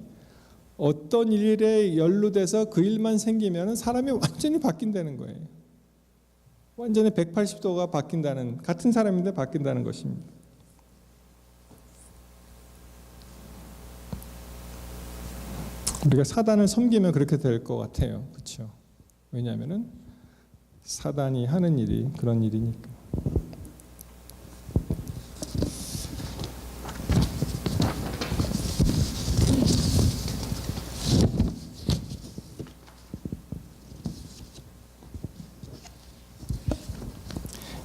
어떤 일에 연루돼서 그 일만 생기면 사람이 완전히 바뀐다는 거예요. 완전히 180도가 바뀐다는, 같은 사람인데 바뀐다는 것입니다. 우리가 사단을 섬기면 그렇게 될 것 같아요. 그렇죠? 왜냐하면은 사단이 하는 일이 그런 일이니까.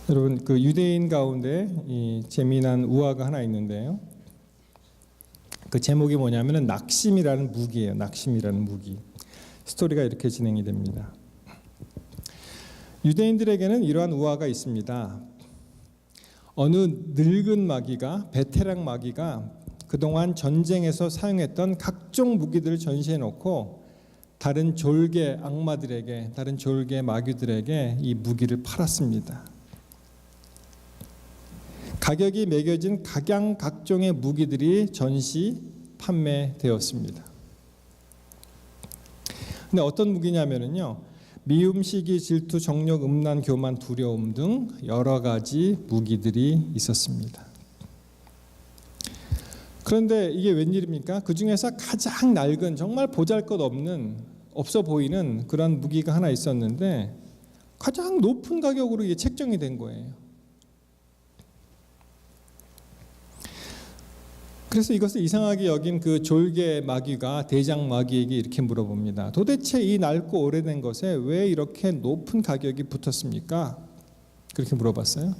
여러분, 그 유대인 가운데 이 재미난 우화가 하나 있는데요. 그 제목이 뭐냐면은 낙심이라는 무기예요. 낙심이라는 무기. 스토리가 이렇게 진행이 됩니다. 유대인들에게는 이러한 우화가 있습니다. 어느 늙은 마귀가, 베테랑 마귀가 그동안 전쟁에서 사용했던 각종 무기들을 전시해 놓고 다른 졸개 악마들에게, 다른 졸개 마귀들에게 이 무기를 팔았습니다. 가격이 매겨진 각양각종의 무기들이 전시 판매되었습니다. 근데 어떤 무기냐면요, 미움, 시기, 질투, 정욕, 음란, 교만, 두려움 등 여러 가지 무기들이 있었습니다. 그런데 이게 웬일입니까? 그 중에서 가장 낡은, 정말 보잘것없는, 없어 보이는 그런 무기가 하나 있었는데 가장 높은 가격으로 이게 책정이 된 거예요. 그래서 이것을 이상하게 여긴 그 졸개 마귀가 대장 마귀에게 이렇게 물어봅니다. 도대체 이 낡고 오래된 것에 왜 이렇게 높은 가격이 붙었습니까? 그렇게 물어봤어요.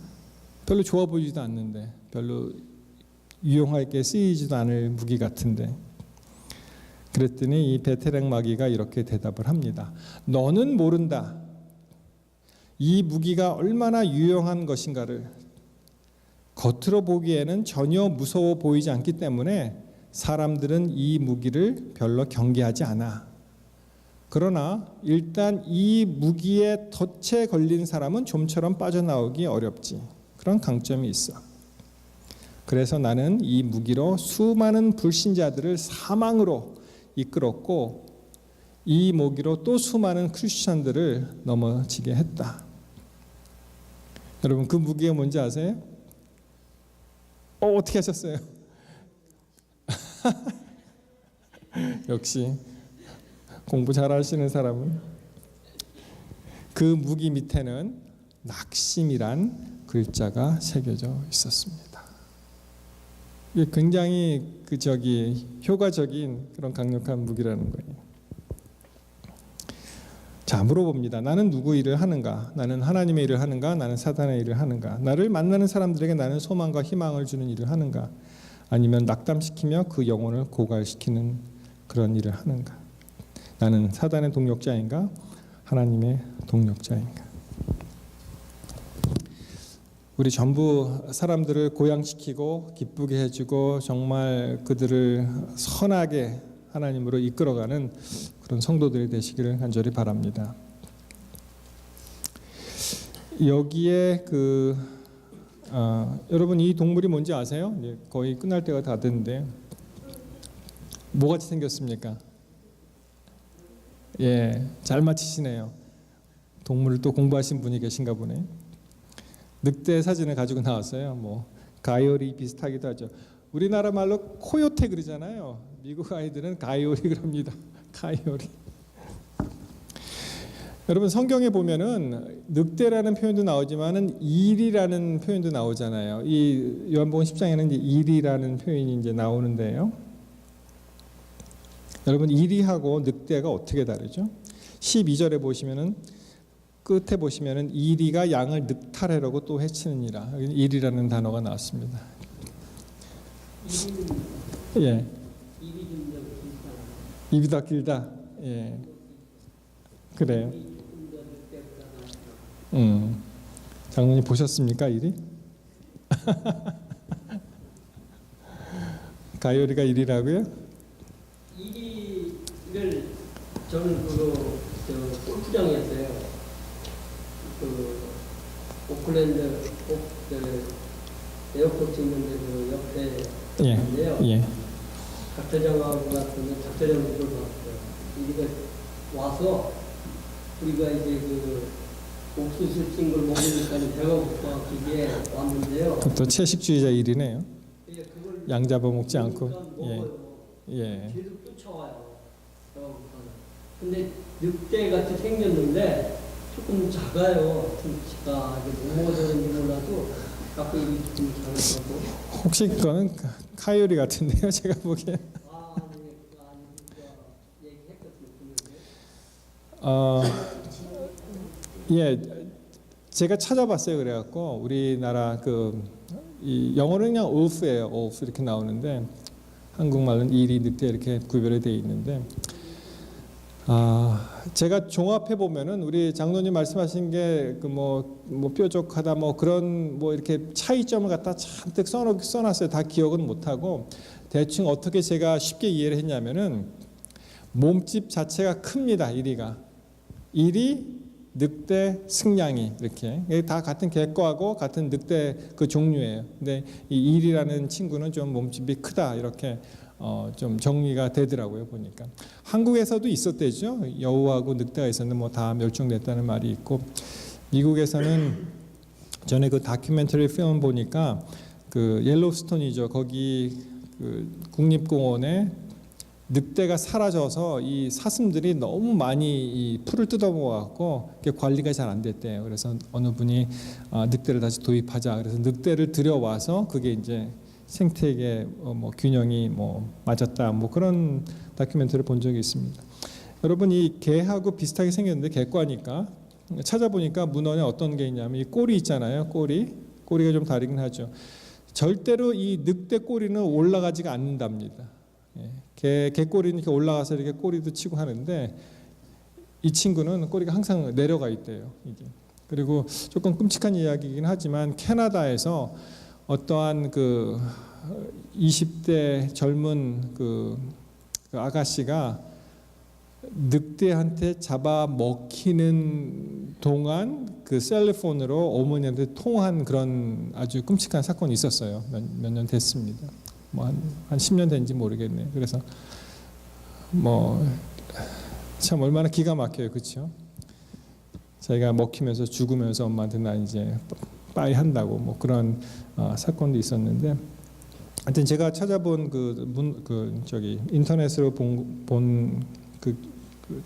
별로 좋아 보이지도 않는데, 별로 유용하게 쓰이지도 않을 무기 같은데. 그랬더니 이 베테랑 마귀가 이렇게 대답을 합니다. 너는 모른다. 이 무기가 얼마나 유용한 것인가를. 겉으로 보기에는 전혀 무서워 보이지 않기 때문에 사람들은 이 무기를 별로 경계하지 않아. 그러나 일단 이 무기에 덫에 걸린 사람은 좀처럼 빠져나오기 어렵지. 그런 강점이 있어. 그래서 나는 이 무기로 수많은 불신자들을 사망으로 이끌었고 이 무기로 또 수많은 크리스천들을 넘어지게 했다. 여러분 그 무기가 뭔지 아세요? 어떻게 하셨어요? 역시 공부 잘하시는 사람은. 그 무기 밑에는 낙심이란 글자가 새겨져 있었습니다. 이게 굉장히 효과적인 그런 강력한 무기라는 거예요. 자, 물어봅니다. 나는 누구 일을 하는가? 나는 하나님의 일을 하는가? 나는 사단의 일을 하는가? 나를 만나는 사람들에게 나는 소망과 희망을 주는 일을 하는가? 아니면 낙담시키며 그 영혼을 고갈시키는 그런 일을 하는가? 나는 사단의 동력자인가? 하나님의 동력자인가? 우리 전부 사람들을 고양시키고 기쁘게 해주고 정말 그들을 선하게 하나님으로 이끌어가는 그런 성도들이 되시기를 간절히 바랍니다. 여기에 여러분 이 동물이 뭔지 아세요? 이제 거의 끝날 때가 다 됐는데 뭐같이 생겼습니까? 예, 잘 맞히시네요. 동물을 또 공부하신 분이 계신가 보네. 늑대 사진을 가지고 나왔어요. 뭐 가요리 비슷하기도 하죠. 우리나라 말로 코요테 그러잖아요. 미국 아이들은 가요리 그럽니다. 가요리. 여러분 성경에 보면은 늑대라는 표현도 나오지만은 일이라는 표현도 나오잖아요. 이 요한복음 10장에는 이제 일이라는 표현이 이제 나오는데요. 여러분 일이하고 늑대가 어떻게 다르죠? 12절에 보시면은 끝에 보시면은 이리가 양을 늑탈하려고 또 해치느니라. 여기 일이라는 단어가 나왔습니다. 예. 입이 더 길다. 예. 그래요. 장로님 보셨습니까 일이? 가요리가 일이라고요? 일이를 저는 골프장이었어요. 오클랜드 에어포트 있는데 그 옆에 있는데요. 예. 작전장하고 같은 작전장을 봤어요. 우리가 와서 우리가 이제 옥수수 찐 걸 먹으니까 배가 고파지게 왔는데요. 또 채식주의자 일이네요. 예, 그걸 양 잡아먹지 않고. 먹어요. 예. 계속 쫓아와요. 근데 늑대 같이 생겼는데 조금 작아요. 등치가 못 먹어서는지 몰라도 갖고 입이 좀 작아서. 혹시 그거는 카요리 같은데요, 제가 보기엔. 예, 제가 찾아봤어요. 그래갖고 우리나라 이 영어는 그냥 wolf예요. wolf 이렇게 나오는데 한국말은 일이 늑대 이렇게 구별이 되어 있는데. 제가 종합해 보면은 우리 장로님 말씀하신 게 뭐 뾰족하다 뭐 그런 뭐 이렇게 차이점을 갖다 잔뜩 써놨어요. 다 기억은 못 하고 대충 어떻게 제가 쉽게 이해를 했냐면은 몸집 자체가 큽니다. 일이 늑대, 승냥이 이렇게 다 같은 개과하고 같은 늑대 그 종류예요. 근데 이 일이라는 친구는 좀 몸집이 크다 이렇게 좀 정리가 되더라고요. 보니까 한국에서도 있었대죠. 여우하고 늑대가 있었는데 뭐 다 멸종됐다는 말이 있고 미국에서는 전에 그 다큐멘터리 필름 보니까 그 옐로우스톤이죠. 거기 그 국립공원에 늑대가 사라져서 이 사슴들이 너무 많이 이 풀을 뜯어먹어갖고 관리가 잘 안 됐대요. 그래서 어느 분이 늑대를 다시 도입하자. 그래서 늑대를 들여와서 그게 이제 생태계 뭐 균형이 뭐 맞았다. 뭐 그런 다큐멘터리를 본 적이 있습니다. 여러분 이 개하고 비슷하게 생겼는데 개과니까 찾아보니까 문헌에 어떤 게 있냐면 이 꼬리 있잖아요. 꼬리가 좀 다르긴 하죠. 절대로 이 늑대 꼬리는 올라가지가 않는답니다. 개 꼬리는 이렇게 올라가서 이렇게 꼬리도 치고 하는데 이 친구는 꼬리가 항상 내려가 있대요. 이게. 그리고 조금 끔찍한 이야기이긴 하지만 캐나다에서 어떠한 그 20대 젊은 그 아가씨가 늑대한테 잡아 먹히는 동안 그 셀폰으로 어머니한테 통화한 그런 아주 끔찍한 사건이 있었어요. 몇 년 됐습니다. 뭐 한 10년 된지 모르겠네요. 그래서 뭐 참 얼마나 기가 막혀요, 그렇죠? 자기가 먹히면서 죽으면서 엄마한테 나 이제 빠이 한다고 뭐 그런 사건도 있었는데, 하여튼 제가 찾아본 인터넷으로 본 그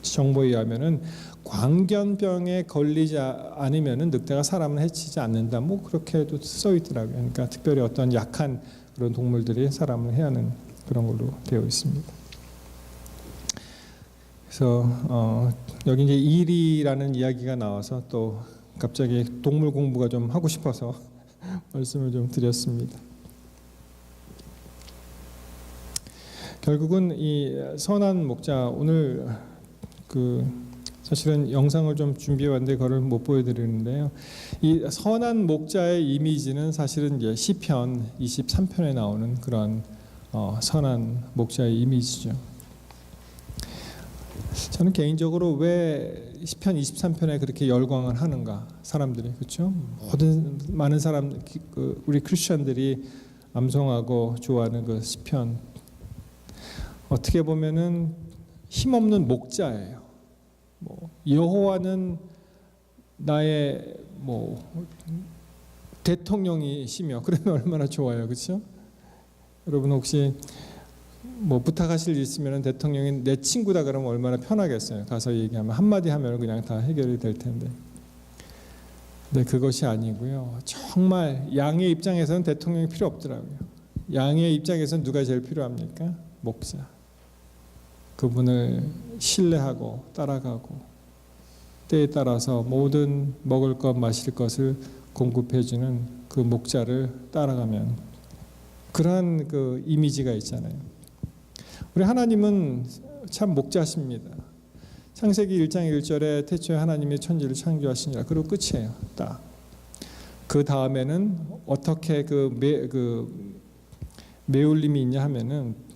정보에 의하면은 광견병에 걸리지 않으면은 늑대가 사람을 해치지 않는다. 뭐 그렇게도 써 있더라고요. 그러니까 특별히 어떤 약한 그런 동물들이 사람을 해하는 그런 걸로 되어 있습니다. 그래서 여기 이제 일이라는 이야기가 나와서 또 갑자기 동물 공부가 좀 하고 싶어서 말씀을 좀 드렸습니다. 결국은 이 선한 목자, 오늘 사실은 영상을 좀 준비해 왔는데 그거를 못 보여드리는데요. 이 선한 목자의 이미지는 사실은 이제 시편 23편에 나오는 그런 선한 목자의 이미지죠. 저는 개인적으로 왜 시편 23편에 그렇게 열광을 하는가, 사람들이, 그렇죠? 많은 사람, 우리 크리스천들이 암송하고 좋아하는 그 시편, 어떻게 보면은 힘없는 목자예요. 뭐 여호와는 나의 뭐 대통령이시며, 그러면 얼마나 좋아요, 그렇죠? 여러분 혹시 뭐 부탁하실 일 있으면 대통령이 내 친구다 그러면 얼마나 편하겠어요. 가서 얘기하면 한마디 하면 그냥 다 해결이 될 텐데. 근데 그것이 아니고요. 정말 양의 입장에서는 대통령이 필요 없더라고요. 양의 입장에서는 누가 제일 필요합니까? 목자. 그분을 신뢰하고 따라가고 때에 따라서 모든 먹을 것 마실 것을 공급해주는 그 목자를 따라가면, 그러한 그 이미지가 있잖아요. 우리 하나님은 참 목자십니다. 창세기 1장 1절에 태초에 하나님이 천지를 창조하시니라, 그리고 끝이에요. 딱. 그 다음에는 어떻게 매울림이 있냐 하면은,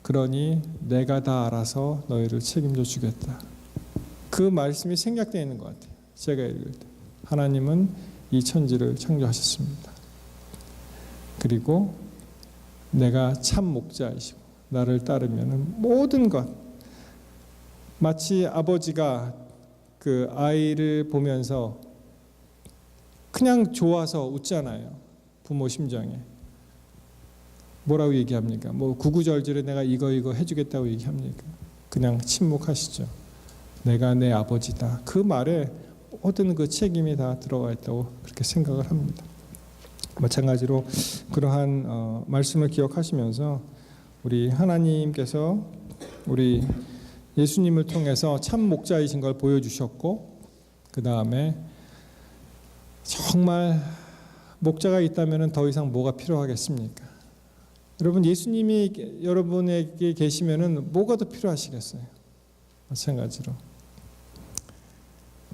그러니 내가 다 알아서 너희를 책임져 주겠다. 그 말씀이 생략되어 있는 것 같아요. 제가 읽을 때 하나님은 이 천지를 창조하셨습니다. 그리고 내가 참 목자이시고 나를 따르면 모든 것, 마치 아버지가 그 아이를 보면서 그냥 좋아서 웃잖아요. 부모 심정에. 뭐라고 얘기합니까? 뭐 구구절절에 내가 이거 해주겠다고 얘기합니까? 그냥 침묵하시죠. 내가 내 아버지다. 그 말에 모든 그 책임이 다 들어가 있다고 그렇게 생각을 합니다. 마찬가지로 그러한 말씀을 기억하시면서 우리 하나님께서 우리 예수님을 통해서 참 목자이신 걸 보여주셨고, 그 다음에 정말 목자가 있다면 더 이상 뭐가 필요하겠습니까? 여러분, 예수님이 여러분에게 계시면은 뭐가 더 필요하시겠어요? 마찬가지로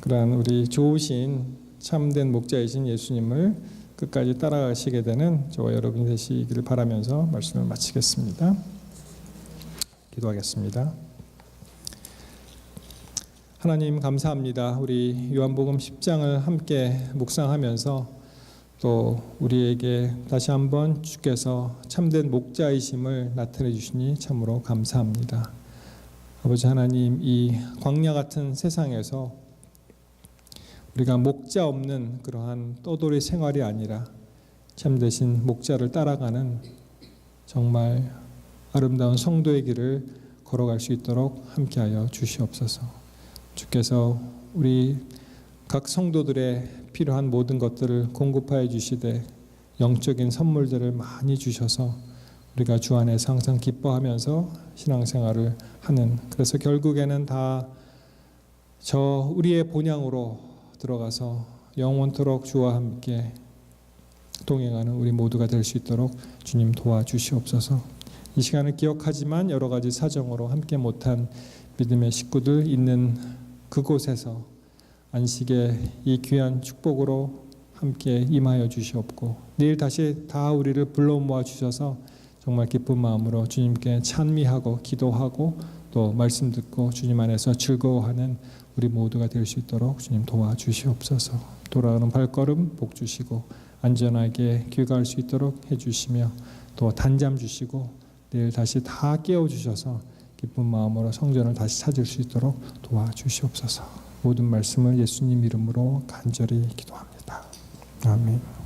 그러한 우리 좋으신 참된 목자이신 예수님을 끝까지 따라가시게 되는 저와 여러분이 되시기를 바라면서 말씀을 마치겠습니다. 기도하겠습니다. 하나님 감사합니다. 우리 요한복음 10장을 함께 묵상하면서 또 우리에게 다시 한번 주께서 참된 목자이심을 나타내 주시니 참으로 감사합니다. 아버지 하나님, 이 광야 같은 세상에서 우리가 목자 없는 그러한 떠돌이 생활이 아니라 참되신 목자를 따라가는 정말 아름다운 성도의 길을 걸어갈 수 있도록 함께하여 주시옵소서. 주께서 우리 각 성도들의 필요한 모든 것들을 공급하여 주시되 영적인 선물들을 많이 주셔서 우리가 주 안에서 항상 기뻐하면서 신앙생활을 하는, 그래서 결국에는 다 우리의 본향으로 들어가서 영원토록 주와 함께 동행하는 우리 모두가 될 수 있도록 주님 도와주시옵소서. 이 시간을 기억하지만 여러 가지 사정으로 함께 못한 믿음의 식구들 있는 그곳에서 안식의 이 귀한 축복으로 함께 임하여 주시옵고 내일 다시 다 우리를 불러 모아 주셔서 정말 기쁜 마음으로 주님께 찬미하고 기도하고 또 말씀 듣고 주님 안에서 즐거워하는 우리 모두가 될 수 있도록 주님 도와주시옵소서. 돌아가는 발걸음 복 주시고 안전하게 귀가할 수 있도록 해주시며 또 단잠 주시고 내일 다시 다 깨워주셔서 기쁜 마음으로 성전을 다시 찾을 수 있도록 도와주시옵소서. 모든 말씀을 예수님 이름으로 간절히 기도합니다. 아멘.